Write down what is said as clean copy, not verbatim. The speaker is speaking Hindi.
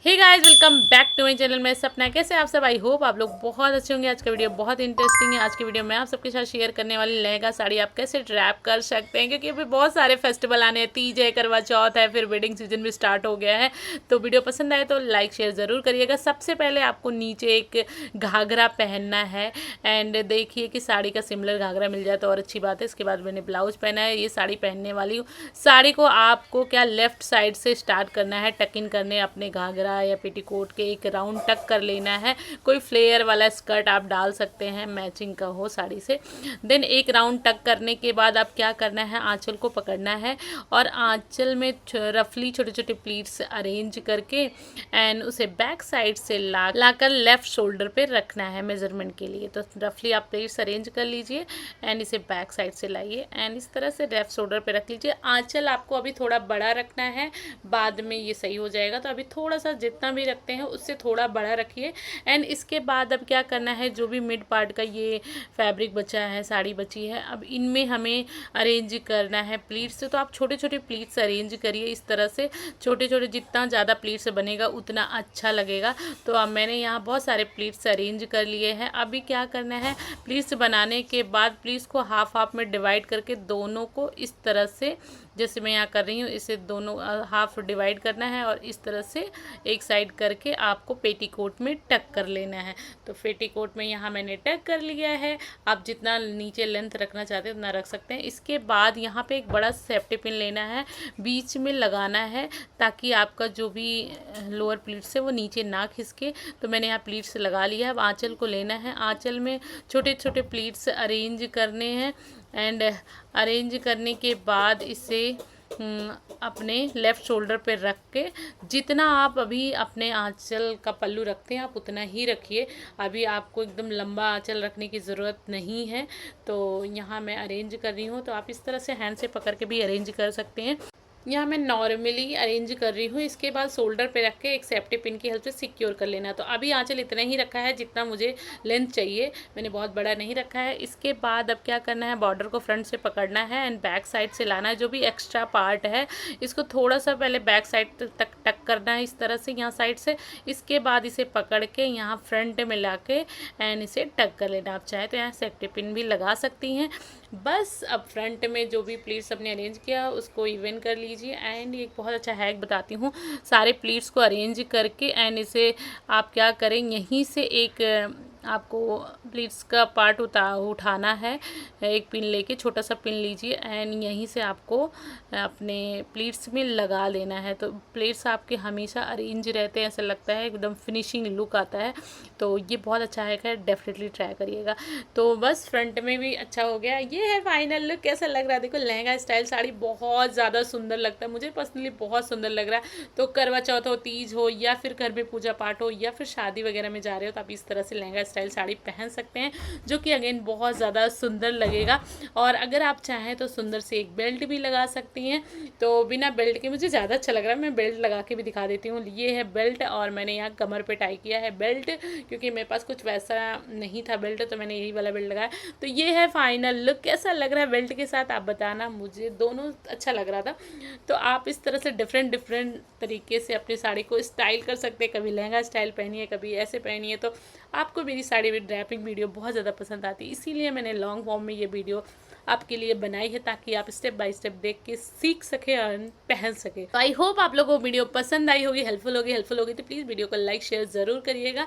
Hey guys, welcome back to my channel. मैं सपना, कैसे आप सब? आई होप आप लोग बहुत अच्छे होंगे। आज का वीडियो बहुत इंटरेस्टिंग है। आज की वीडियो में आप सबके साथ शेयर करने वाली लहंगा साड़ी आप कैसे ड्रैप कर सकते हैं, क्योंकि अभी बहुत सारे फेस्टिवल आने हैं। तीज है, करवा चौथ है, फिर वेडिंग सीजन भी स्टार्ट हो गया है। तो वीडियो पसंद आए तो लाइक शेयर ज़रूर करिएगा। सबसे पहले आपको नीचे एक घाघरा पहनना है एंड देखिए कि साड़ी का सिमिलर घाघरा मिल जाए तो और अच्छी बात है। इसके बाद मैंने ब्लाउज पहना है, ये साड़ी पहनने वाली हूँ। साड़ी को आपको क्या लेफ्ट साइड से स्टार्ट करना है, टक इन करने अपने घाघरा या पेटीकोट के एक राउंड टक कर लेना है। कोई फ्लेयर वाला स्कर्ट आप डाल सकते हैं, मैचिंग का हो साड़ी से। देन एक राउंड टक करने के बाद आप क्या करना है, आंचल को पकड़ना है और आंचल में रफली छोटे छोटे प्लीट्स अरेंज करके एंड उसे बैक साइड से लाकर लेफ्ट शोल्डर पे रखना है मेजरमेंट के लिए। तो रफली आप प्लीट्स अरेंज कर लीजिए एंड इसे बैक साइड से लाइए एंड इस तरह से लेफ्ट शोल्डर पे रख लीजिए। आंचल आपको अभी थोड़ा बड़ा रखना है, बाद में ये सही हो जाएगा। तो अभी थोड़ा सा जितना भी रखते हैं उससे थोड़ा बड़ा रखिए। एंड इसके बाद अब क्या करना है, जो भी मिड पार्ट का ये फैब्रिक बचा है, साड़ी बची है, अब इनमें हमें अरेंज करना है प्लीट्स। तो आप छोटे छोटे प्लीट्स अरेंज करिए इस तरह से। छोटे छोटे जितना ज़्यादा प्लीट्स बनेगा उतना अच्छा लगेगा। तो अब मैंने यहाँ बहुत सारे प्लीट्स अरेंज कर लिए हैं। अभी क्या करना है, प्लीट्स बनाने के बाद प्लीट्स को हाफ हाफ में डिवाइड करके दोनों को इस तरह से, जैसे मैं यहाँ कर रही हूँ, इसे दोनों हाफ डिवाइड करना है और इस तरह से एक साइड करके आपको पेटीकोट में टक कर लेना है। तो पेटीकोट में यहाँ मैंने टक कर लिया है। आप जितना नीचे लेंथ रखना चाहते हैं उतना रख सकते हैं। इसके बाद यहाँ पे एक बड़ा सेफ्टी पिन लेना है, बीच में लगाना है ताकि आपका जो भी लोअर प्लीट्स है वो नीचे ना खिसके। तो मैंने यहाँ प्लीट्स लगा लिया है। अब आंचल को लेना है, आंचल में छोटे छोटे प्लीट्स अरेंज करने हैं एंड अरेंज करने के बाद इसे अपने लेफ़्ट शोल्डर पे रख के जितना आप अभी अपने आंचल का पल्लू रखते हैं आप उतना ही रखिए। अभी आपको एकदम लंबा आंचल रखने की ज़रूरत नहीं है। तो यहाँ मैं अरेंज कर रही हूँ, तो आप इस तरह से हैंड से पकड़ के भी अरेंज कर सकते हैं। यहाँ मैं नॉर्मली अरेंज कर रही हूँ। इसके बाद शोल्डर पे रख के एक सेफ्टी पिन की हेल्प से सिक्योर कर लेना। तो अभी आंचल इतना ही रखा है जितना मुझे लेंथ चाहिए, मैंने बहुत बड़ा नहीं रखा है। इसके बाद अब क्या करना है, बॉर्डर को फ्रंट से पकड़ना है एंड बैक साइड से लाना है। जो भी एक्स्ट्रा पार्ट है इसको थोड़ा सा पहले बैक साइड तक टक करना है इस तरह से, यहाँ साइड से। इसके बाद इसे पकड़ के यहाँ फ्रंट में ला के एंड इसे टक कर लेना। आप चाहे तो यहाँ सेफ्टी पिन भी लगा सकती हैं। बस अब फ्रंट में जो भी प्लीट्स आपने अरेंज किया उसको इवन कर लीजिए। एंड एक बहुत अच्छा हैक बताती हूँ, सारे प्लीट्स को अरेंज करके एंड इसे आप क्या करें, यहीं से एक आपको प्लीट्स का पार्ट उठाना है। एक पिन लेके, छोटा सा पिन लीजिए एंड यहीं से आपको अपने प्लीट्स में लगा लेना है। तो प्लीट्स आपके हमेशा अरेंज रहते हैं, ऐसा लगता है एकदम फिनिशिंग लुक आता है। तो ये बहुत अच्छा हैक है, डेफिनेटली ट्राई करिएगा। तो बस फ्रंट में भी अच्छा हो गया। ये है फाइनल लुक। कैसा लग रहा है? देखो, लहंगा स्टाइल साड़ी बहुत ज़्यादा सुंदर लगता है, मुझे पर्सनली बहुत सुंदर लग रहा है। तो करवा चौथ हो, तीज हो, या फिर घर में पूजा पाठ हो, या फिर शादी वगैरह में जा रहे हो, तो आप इस तरह से लहंगा स्टाइल साड़ी पहन सकते हैं, जो कि अगेन बहुत ज़्यादा सुंदर लगेगा। और अगर आप चाहें तो सुंदर से एक बेल्ट भी लगा सकती हैं। तो बिना बेल्ट के मुझे ज़्यादा अच्छा लग रहा है, मैं बेल्ट लगा के भी दिखा देती हूँ। ये है बेल्ट और मैंने यहाँ कमर पे टाई किया है बेल्ट, क्योंकि मेरे पास कुछ वैसा नहीं था बेल्ट, तो मैंने यही वाला बेल्ट लगाया। तो ये है फाइनल लुक। कैसा लग रहा है बेल्ट के साथ आप बताना, मुझे दोनों अच्छा लग रहा था। तो आप इस तरह से डिफरेंट तरीके से अपनी साड़ी को स्टाइल कर सकते हैं। कभी लहंगा स्टाइल पहनिए, कभी ऐसे पहनिए। तो आपको मेरी साड़ी में ड्रैपिंग वीडियो बहुत ज़्यादा पसंद आती है, इसीलिए मैंने लॉन्ग फॉर्म में ये वीडियो आपके लिए बनाई है, ताकि आप स्टेप बाय स्टेप देख के सीख सके और पहन सके। तो आई होप आप लोगों को वीडियो पसंद आई होगी, हेल्पफुल होगी तो प्लीज़ वीडियो को लाइक शेयर ज़रूर करिएगा।